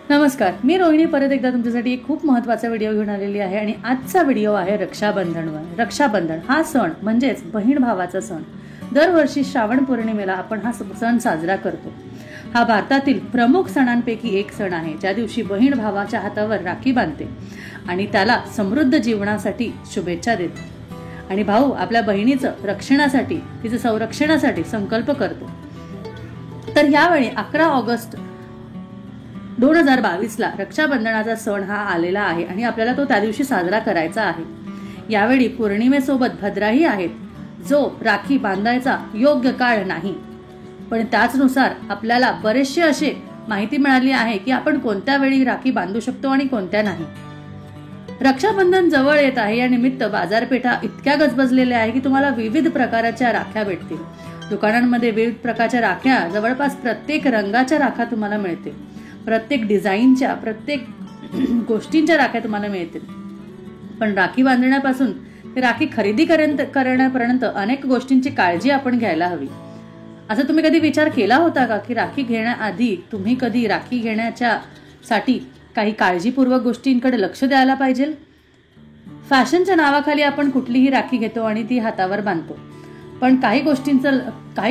नमस्कार, मी रोहिणी परत एकदा तुमच्यासाठी एक खूप महत्त्वाचा व्हिडिओ घेऊन आलेली आहे आणि आजचा व्हिडिओ आहे रक्षाबंधनवर. रक्षाबंधन हा सण म्हणजेच बहीण भावाचा सण. दरवर्षी श्रावण पौर्णिमेला आपण हा सण साजरा करतो. हा भारतातील प्रमुख सणांपैकी एक सण आहे, ज्या दिवशी बहीण भावाच्या हातावर राखी बांधते आणि त्याला समृद्ध जीवनासाठी शुभेच्छा देते आणि भाऊ आपल्या बहिणीचं रक्षणासाठी, तिचं संरक्षणासाठी संकल्प करतो. तर यावेळी 11 ऑगस्ट 2022ला रक्षाबंधनाचा सण हा आलेला आहे आणि आपल्याला तो त्या दिवशी साजरा करायचा आहे. यावेळी पौर्णिमेसोबत भद्राही आहेत, जो राखी बांधायचा योग्य काळ नाही. पण त्याचनुसार आपल्याला बरेचसे असे माहिती मिळाली आहे की आपण कोणत्या वेळी राखी बांधू शकतो आणि कोणत्या नाही. रक्षाबंधन जवळ येत आहे, या निमित्त बाजारपेठा इतक्या गजबजलेल्या आहे की तुम्हाला विविध प्रकारच्या राख्या भेटतील. दुकानांमध्ये विविध प्रकारच्या राख्या, जवळपास प्रत्येक रंगाच्या राख्या तुम्हाला मिळतील. प्रत्येक डिझाईनच्या, प्रत्येक गोष्टींच्या राख्या तुम्हाला मिळतील. पण राखी बांधण्यापासून ते राखी खरेदी करण्यापर्यंत अनेक गोष्टींची काळजी आपण घ्यायला हवी. असं तुम्ही कधी विचार केला होता का की राखी घेण्याआधी तुम्ही कधी राखी घेण्याच्या साठी काही काळजीपूर्वक गोष्टींकडे लक्ष द्यायला पाहिजे? फॅशनच्या नावाखाली आपण कुठलीही राखी घेतो आणि ती हातावर बांधतो. पण काही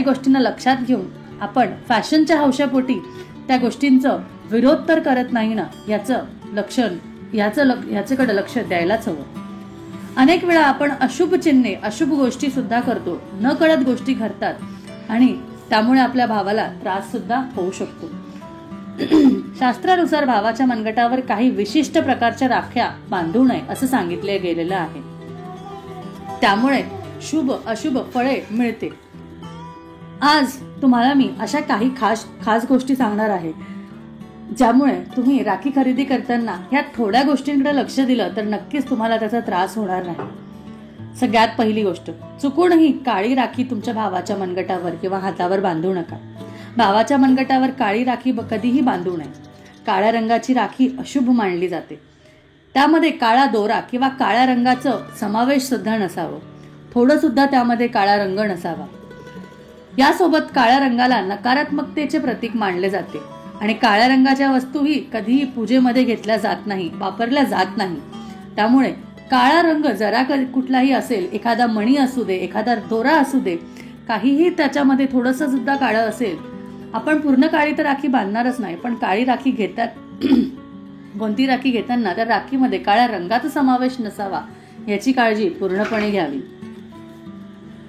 गोष्टींना लक्षात घेऊन आपण फॅशनच्या हौशापोटी त्या गोष्टींचं विरोध तर करत नाही ना, याच्याकडे लक्ष द्यायलाच हवं. अनेक वेळा आपण अशुभ चिन्हे, अशुभ गोष्टी सुद्धा करतो, न कळत गोष्टी घडतात आणि त्यामुळे आपल्या भावाला त्रास सुद्धा होऊ शकतो. शास्त्रानुसार भावाच्या मनगटावर काही विशिष्ट प्रकारच्या राख्या बांधू नये असं सांगितले गेलेलं आहे. त्यामुळे शुभ अशुभ फळे मिळते. आज तुम्हाला मी अशा काही खास गोष्टी सांगणार आहे, ज्यामुळे तुम्ही राखी खरेदी करताना ह्या थोड्या गोष्टींकडे लक्ष दिलं तर नक्कीच तुम्हाला त्याचा त्रास होणार नाही. सगळ्यात पहिली गोष्ट, चुकूनही काळी राखी तुमच्या भावाच्या मनगटावर किंवा हातावर बांधू नका. भावाच्या मनगटावर काळी राखी कधीही बांधू नये. काळ्या रंगाची राखी अशुभ मानली जाते. त्यामध्ये काळा दोरा किंवा काळ्या रंगाचं समावेश सुद्धा नसावं. थोडं सुद्धा त्यामध्ये काळा रंग नसावा. यासोबत काळ्या रंगाला नकारात्मकतेचे प्रतीक मानले जाते आणि काळ्या रंगाच्या वस्तूही कधीही पूजेमध्ये घेतल्या जात नाही, वापरल्या जात नाही. त्यामुळे काळा रंग जरा कुठलाही असेल, एखादा मणी असू दे, एखादा दोरा असू दे, काहीही त्याच्यामध्ये थोडंसं सुद्धा काळं असेल, आपण पूर्ण काळी तर राखी बांधणारच नाही. पण काळी राखी कोणती राखी घेताना त्या राखीमध्ये काळ्या रंगाचा समावेश नसावा, याची काळजी पूर्णपणे घ्यावी.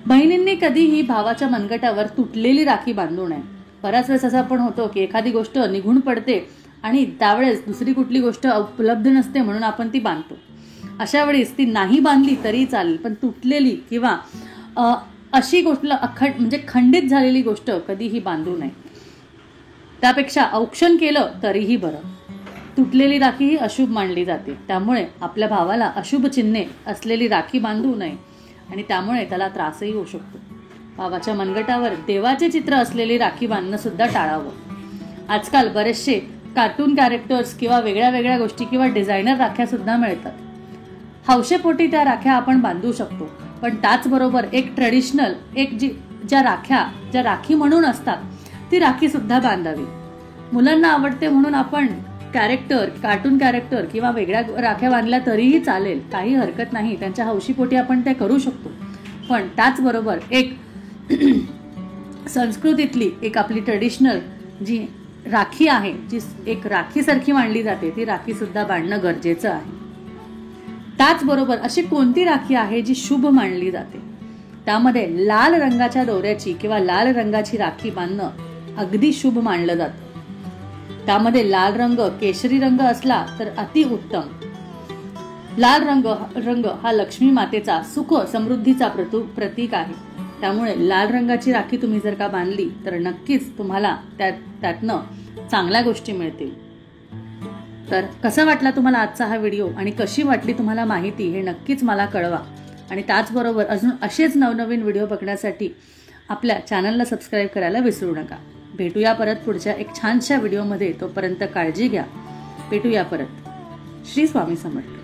बहिणींनी कधीही भावाच्या मनगटावर तुटलेली राखी बांधू नये. बऱ्याच वेळेस असं पण होतो की एखादी गोष्ट निघून पडते आणि त्यावेळेस दुसरी कुठली गोष्ट उपलब्ध नसते म्हणून आपण ती बांधतो. अशा वेळेस ती नाही बांधली तरी चालेल, पण तुटलेली किंवा अशी गोष्ट म्हणजे खंडित झालेली गोष्ट कधीही बांधू नये. त्यापेक्षा औक्षण केलं तरीही बरं. तुटलेली राखी ही अशुभ मानली जाते. त्यामुळे आपल्या भावाला अशुभ चिन्हे असलेली राखी बांधू नये आणि त्यामुळे त्याला त्रासही होऊ शकतो. भावाच्या मनगटावर देवाचे चित्र असलेली राखी बांधणं सुद्धा टाळावं. आजकाल बरेचसे कार्टून कॅरेक्टर्स किंवा वेगळ्या गोष्टी किंवा डिझायनर राख्या सुद्धा मिळतात. हौशेपोटी त्या राख्या आपण बांधू शकतो. पण त्याचबरोबर एक ट्रेडिशनल, ज्या राखी म्हणून असतात ती राखी सुद्धा बांधावी. मुलांना आवडते म्हणून आपण कार्टून कॅरेक्टर किंवा वेगळ्या राख्या बांधल्या तरीही चालेल, काही हरकत नाही. त्यांच्या हौशीपोटी आपण ते करू शकतो. पण त्याचबरोबर एक संस्कृतीतली एक आपली ट्रेडिशनल जी राखी आहे, जी एक राखीसारखी मानली जाते, ती राखी सुद्धा बांधणं गरजेचं आहे. त्याचबरोबर अशी कोणती राखी आहे जी शुभ मानली जाते? त्यामध्ये लाल रंगाच्या दोऱ्याची किंवा लाल रंगाची राखी बांधणं अगदी शुभ मानलं जातं. त्यामध्ये लाल रंग, केशरी रंग असला तर अतिउत्तम. लाल रंग हा लक्ष्मी मातेचा सुख समृद्धीचा प्रतीक आहे. त्यामुळे लाल रंगाची राखी तुम्ही जर का बांधली तर नक्कीच तुम्हाला त्यातनं चांगल्या गोष्टी मिळतील. तर कसा वाटला तुम्हाला आजचा हा व्हिडिओ आणि कशी वाटली तुम्हाला माहिती हे नक्कीच मला कळवा. आणि त्याचबरोबर अजून असेच नवनवीन व्हिडिओ बघण्यासाठी आपल्या चॅनलला सबस्क्राईब करायला विसरू नका. भेटूया परत पुढच्या एक छानशा व्हिडिओमध्ये. तोपर्यंत काळजी घ्या. भेटूया परत. श्री स्वामी समर्थ.